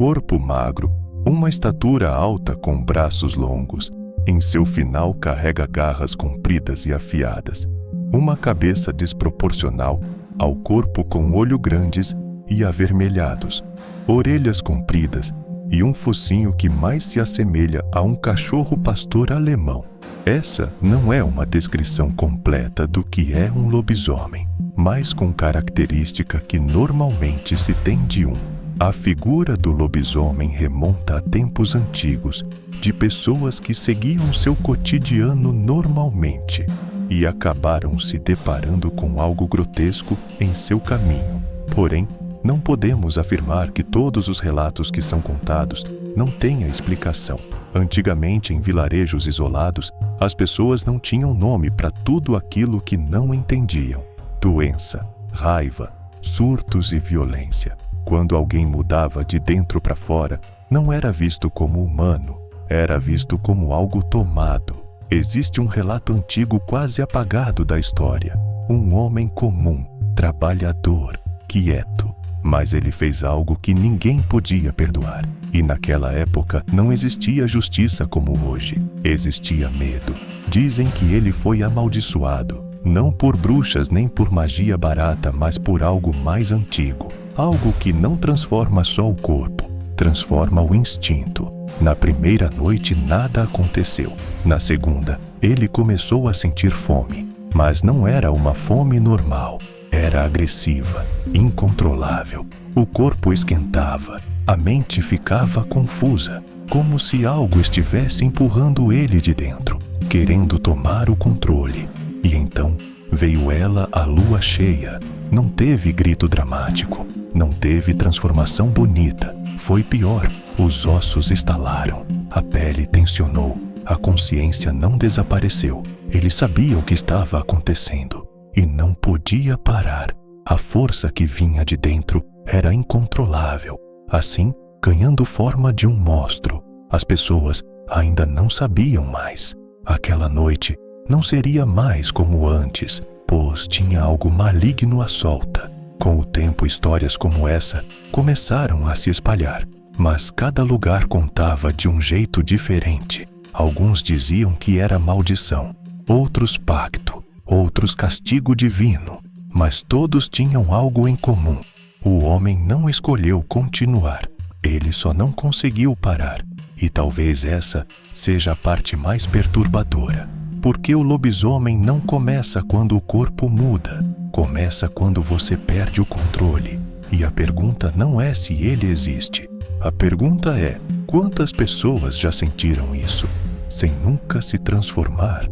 corpo magro, uma estatura alta com braços longos. Em seu final carrega garras compridas e afiadas. Uma cabeça desproporcional ao corpo com olhos grandes e avermelhados, orelhas compridas e um focinho que mais se assemelha a um cachorro pastor alemão. Essa não é uma descrição completa do que é um lobisomem, mas com característica que normalmente se tem de um. A figura do lobisomem remonta a tempos antigos, de pessoas que seguiam seu cotidiano normalmente e acabaram se deparando com algo grotesco em seu caminho. Porém, não podemos afirmar que todos os relatos que são contados não tenham explicação. Antigamente, em vilarejos isolados, as pessoas não tinham nome para tudo aquilo que não entendiam: doença, raiva, surtos e violência. Quando alguém mudava de dentro para fora, não era visto como humano, era visto como algo tomado. Existe um relato antigo quase apagado da história. Um homem comum, trabalhador, quieto. Mas ele fez algo que ninguém podia perdoar. E naquela época não existia justiça como hoje. Existia medo. Dizem que ele foi amaldiçoado, não por bruxas nem por magia barata, mas por algo mais antigo. Algo que não transforma só o corpo, transforma o instinto. Na primeira noite nada aconteceu. Na segunda, ele começou a sentir fome. Mas não era uma fome normal. Era agressiva, incontrolável. O corpo esquentava, a mente ficava confusa, como se algo estivesse empurrando ele de dentro, querendo tomar o controle. E então veio ela, a lua cheia. Não teve grito dramático, não teve transformação bonita. Foi pior. Os ossos estalaram, a pele tensionou, a consciência não desapareceu. Ele sabia o que estava acontecendo e não podia parar. A força que vinha de dentro era incontrolável, assim ganhando forma de um monstro. As pessoas ainda não sabiam mais. Aquela noite não seria mais como antes, pois tinha algo maligno à solta. Com o tempo, histórias como essa começaram a se espalhar, mas cada lugar contava de um jeito diferente. Alguns diziam que era maldição, outros pacto, outros castigo divino, mas todos tinham algo em comum. O homem não escolheu continuar, ele só não conseguiu parar. E talvez essa seja a parte mais perturbadora, porque o lobisomem não começa quando o corpo muda, começa quando você perde o controle. E a pergunta não é se ele existe, a pergunta é: quantas pessoas já sentiram isso, sem nunca se transformar?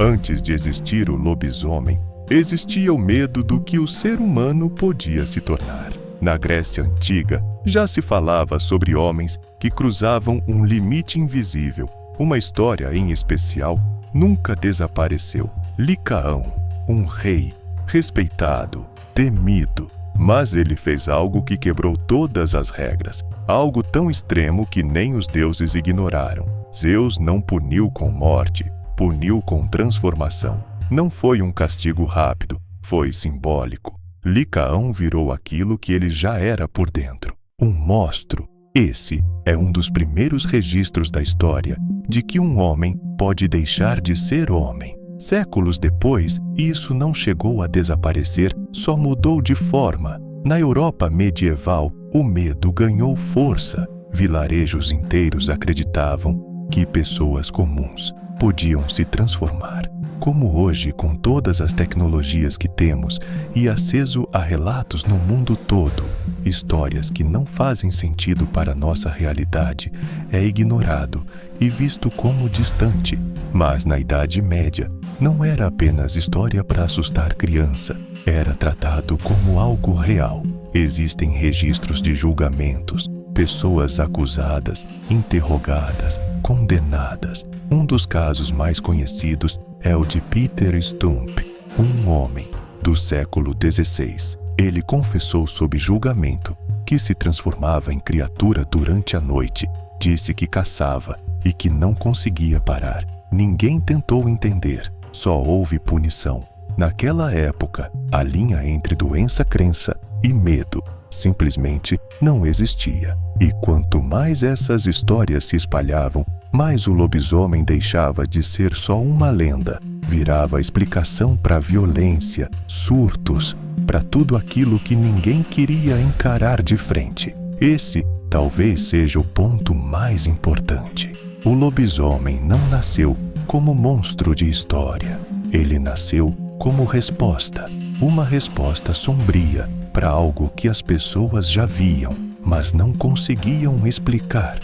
Antes de existir o lobisomem, existia o medo do que o ser humano podia se tornar. Na Grécia Antiga, já se falava sobre homens que cruzavam um limite invisível. Uma história em especial nunca desapareceu. Licaão, um rei, respeitado, temido, mas ele fez algo que quebrou todas as regras, algo tão extremo que nem os deuses ignoraram. Zeus não puniu com morte, puniu com transformação. Não foi um castigo rápido, foi simbólico. Licaão virou aquilo que ele já era por dentro, um monstro. Esse é um dos primeiros registros da história de que um homem pode deixar de ser homem. Séculos depois, isso não chegou a desaparecer, só mudou de forma. Na Europa medieval, o medo ganhou força. Vilarejos inteiros acreditavam que pessoas comuns podiam se transformar. Como hoje, com todas as tecnologias que temos e acesso a relatos no mundo todo, histórias que não fazem sentido para nossa realidade é ignorado e visto como distante. Mas na Idade Média, não era apenas história para assustar criança, era tratado como algo real. Existem registros de julgamentos, pessoas acusadas, interrogadas, condenadas. Um dos casos mais conhecidos é o de Peter Stump, um homem do século XVI. Ele confessou sob julgamento que se transformava em criatura durante a noite, disse que caçava e que não conseguia parar. Ninguém tentou entender, só houve punição. Naquela época, a linha entre doença-crença e medo simplesmente não existia. E quanto mais essas histórias se espalhavam, mais o lobisomem deixava de ser só uma lenda, virava explicação para violência, surtos, para tudo aquilo que ninguém queria encarar de frente. Esse talvez seja o ponto mais importante. O lobisomem não nasceu como monstro de história. Ele nasceu como resposta, uma resposta sombria para algo que as pessoas já viam, mas não conseguiam explicar.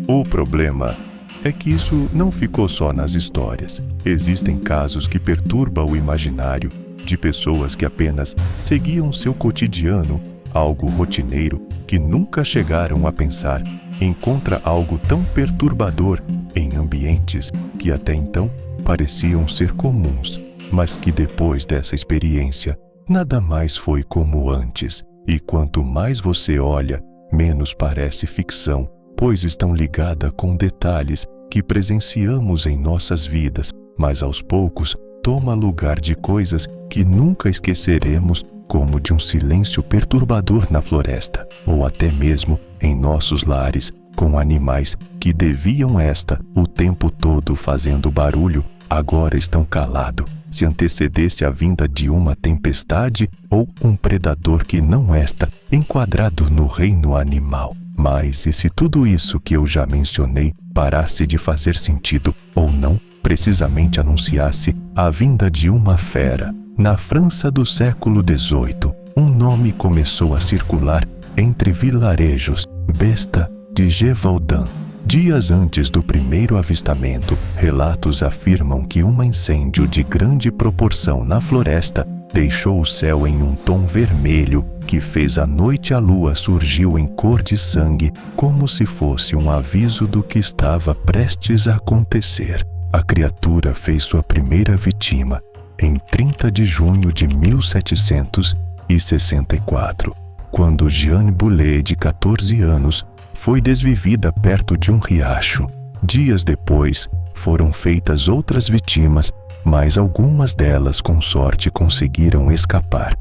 O problema é que isso não ficou só nas histórias. Existem casos que perturbam o imaginário de pessoas que apenas seguiam seu cotidiano, algo rotineiro, que nunca chegaram a pensar encontra algo tão perturbador em ambientes que até então pareciam ser comuns, mas que depois dessa experiência nada mais foi como antes. E quanto mais você olha, menos parece ficção, pois estão ligadas com detalhes que presenciamos em nossas vidas, mas aos poucos toma lugar de coisas que nunca esqueceremos, como de um silêncio perturbador na floresta, ou até mesmo em nossos lares, com animais que deviam estar o tempo todo fazendo barulho, agora estão calados, se antecedesse a vinda de uma tempestade ou um predador que não está enquadrado no reino animal. Mas e se tudo isso que eu já mencionei parasse de fazer sentido ou não, precisamente anunciasse a vinda de uma fera? Na França do século XVIII, um nome começou a circular entre vilarejos: Besta de Gévaudan. Dias antes do primeiro avistamento, relatos afirmam que um incêndio de grande proporção na floresta deixou o céu em um tom vermelho que fez à noite a lua surgiu em cor de sangue, como se fosse um aviso do que estava prestes a acontecer. A criatura fez sua primeira vítima em 30 de junho de 1764, quando Jeanne Boulet, de 14 anos, foi desvivida perto de um riacho. Dias depois, foram feitas outras vítimas, mas algumas delas, com sorte, conseguiram escapar,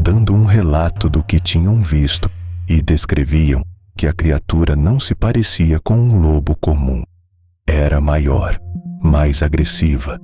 dando um relato do que tinham visto, e descreviam que a criatura não se parecia com um lobo comum. Era maior, mais agressiva,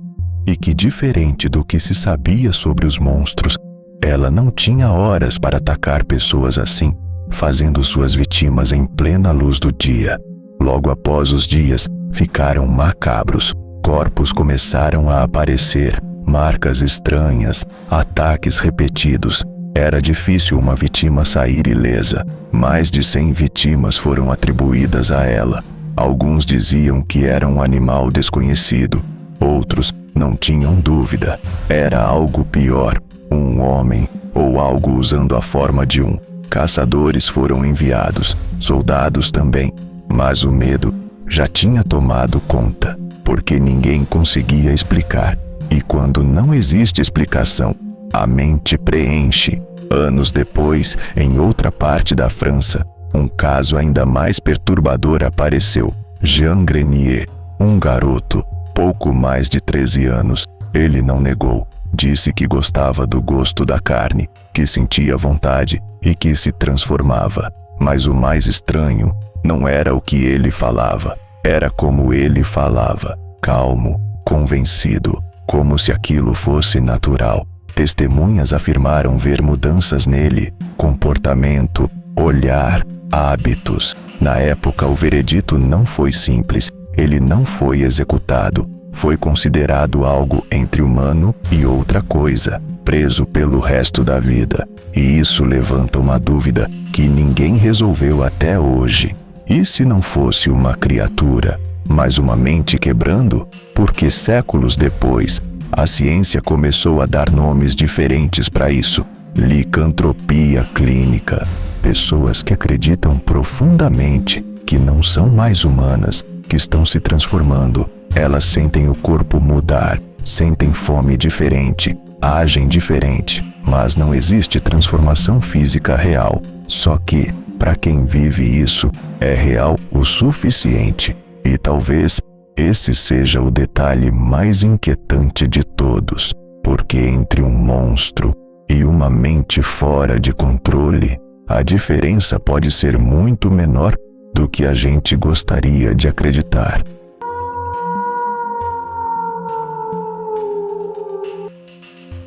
e que, diferente do que se sabia sobre os monstros, ela não tinha horas para atacar pessoas assim, fazendo suas vítimas em plena luz do dia. Logo após os dias, ficaram macabros. Corpos começaram a aparecer, marcas estranhas, ataques repetidos. Era difícil uma vítima sair ilesa. Mais de 100 vítimas foram atribuídas a ela. Alguns diziam que era um animal desconhecido. Outros não tinham dúvida. Era algo pior, um homem, ou algo usando a forma de um. Caçadores foram enviados, soldados também, mas o medo já tinha tomado conta, porque ninguém conseguia explicar. E quando não existe explicação, a mente preenche. Anos depois, em outra parte da França, um caso ainda mais perturbador apareceu. Jean Grenier, um garoto, pouco mais de 13 anos. Ele não negou. Disse que gostava do gosto da carne, que sentia vontade e que se transformava. Mas o mais estranho não era o que ele falava, era como ele falava, calmo, convencido, como se aquilo fosse natural. Testemunhas afirmaram ver mudanças nele, comportamento, olhar, hábitos. Na época, o veredito não foi simples, ele não foi executado. Foi considerado algo entre humano e outra coisa, preso pelo resto da vida. E isso levanta uma dúvida que ninguém resolveu até hoje. E se não fosse uma criatura, mas uma mente quebrando? Porque séculos depois, a ciência começou a dar nomes diferentes para isso. Licantropia clínica. Pessoas que acreditam profundamente que não são mais humanas, que estão se transformando. Elas sentem o corpo mudar, sentem fome diferente, agem diferente, mas não existe transformação física real. Só que, para quem vive isso, é real o suficiente. E talvez esse seja o detalhe mais inquietante de todos, porque entre um monstro e uma mente fora de controle, a diferença pode ser muito menor do que a gente gostaria de acreditar.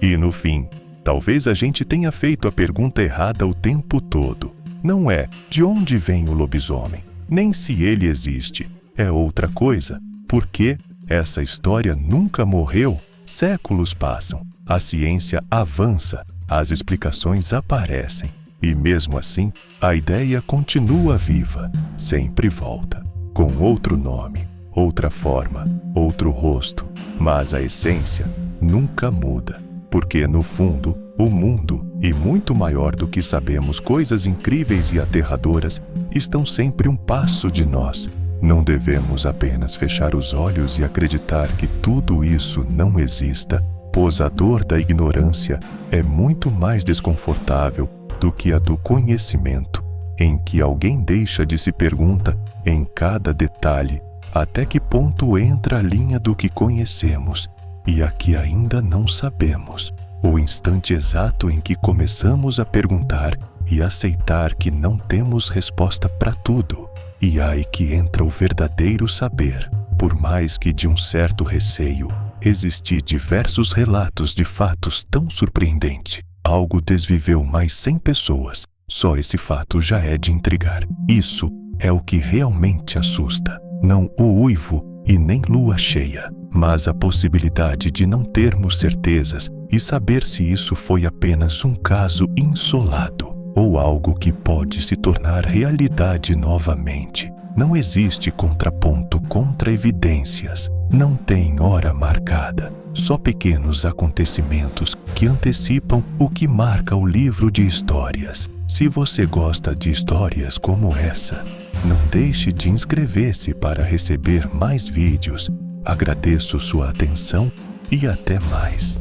E no fim, talvez a gente tenha feito a pergunta errada o tempo todo. Não é de onde vem o lobisomem, nem se ele existe. É outra coisa, porque essa história nunca morreu. Séculos passam, a ciência avança, as explicações aparecem. E mesmo assim, a ideia continua viva, sempre volta, com outro nome, outra forma, outro rosto. Mas a essência nunca muda. Porque, no fundo, o mundo, e muito maior do que sabemos, coisas incríveis e aterradoras, estão sempre um passo de nós. Não devemos apenas fechar os olhos e acreditar que tudo isso não exista, pois a dor da ignorância é muito mais desconfortável do que a do conhecimento, em que alguém deixa de se pergunta em cada detalhe até que ponto entra a linha do que conhecemos e a que ainda não sabemos, o instante exato em que começamos a perguntar e aceitar que não temos resposta para tudo, e aí que entra o verdadeiro saber. Por mais que de um certo receio, existem diversos relatos de fatos tão surpreendentes. Algo desviveu mais 100 pessoas, só esse fato já é de intrigar. Isso é o que realmente assusta, não o uivo e nem lua cheia, mas a possibilidade de não termos certezas e saber se isso foi apenas um caso isolado ou algo que pode se tornar realidade novamente. Não existe contraponto contra evidências, não tem hora marcada, só pequenos acontecimentos que antecipam o que marca o livro de histórias. Se você gosta de histórias como essa, não deixe de inscrever-se para receber mais vídeos. Agradeço sua atenção e até mais.